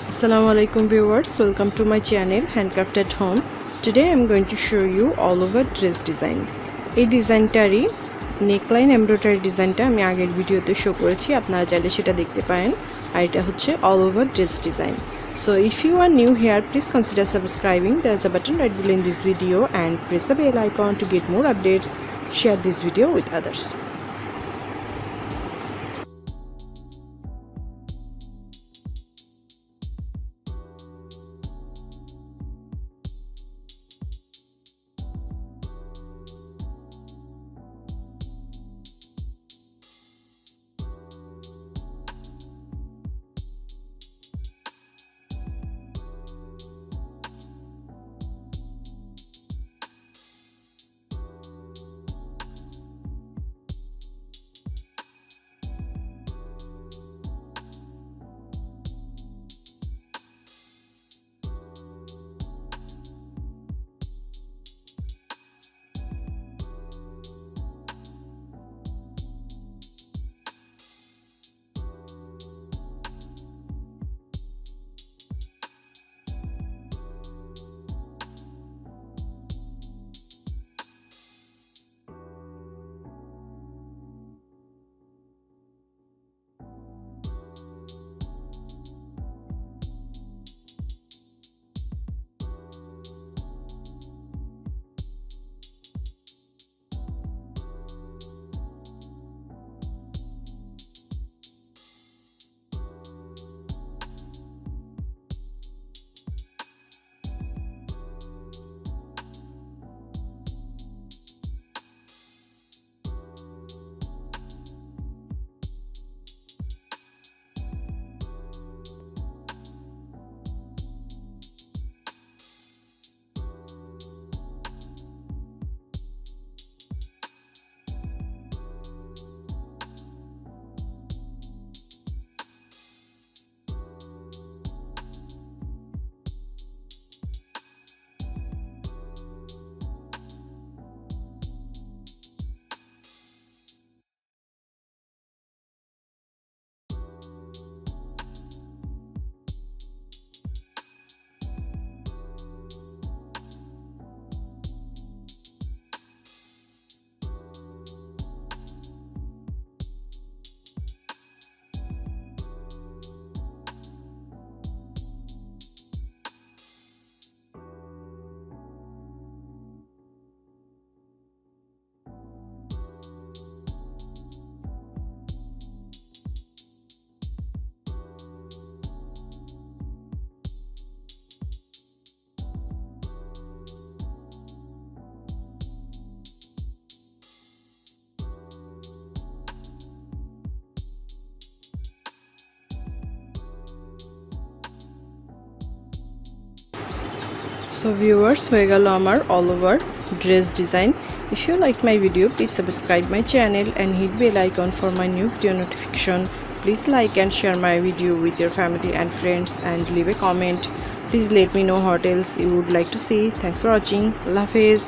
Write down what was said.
Assalamualaikum viewers, welcome to my channel Handcraft at Home. Today I am going to show you all over dress design. এই ডিজাইনটারই neckline embroidery ডিজাইনটা আমি আগের ভিডিওতে show করেছি, আপনারা চাইলে সেটা দেখতে পারেন। আর এটা হচ্ছে all over dress design. So if you are new here, please consider subscribing. There is a button right below in this video and press the bell icon to get more updates. Share this video with others. So viewers, হয়ে গেল আমার all over dress design. If you like my video, please subscribe my channel and hit bell icon for my new video notification. Please like and share my video with your family and friends and leave a comment. Please let me know what else you would like to see. Thanks for watching. Allah Hafiz.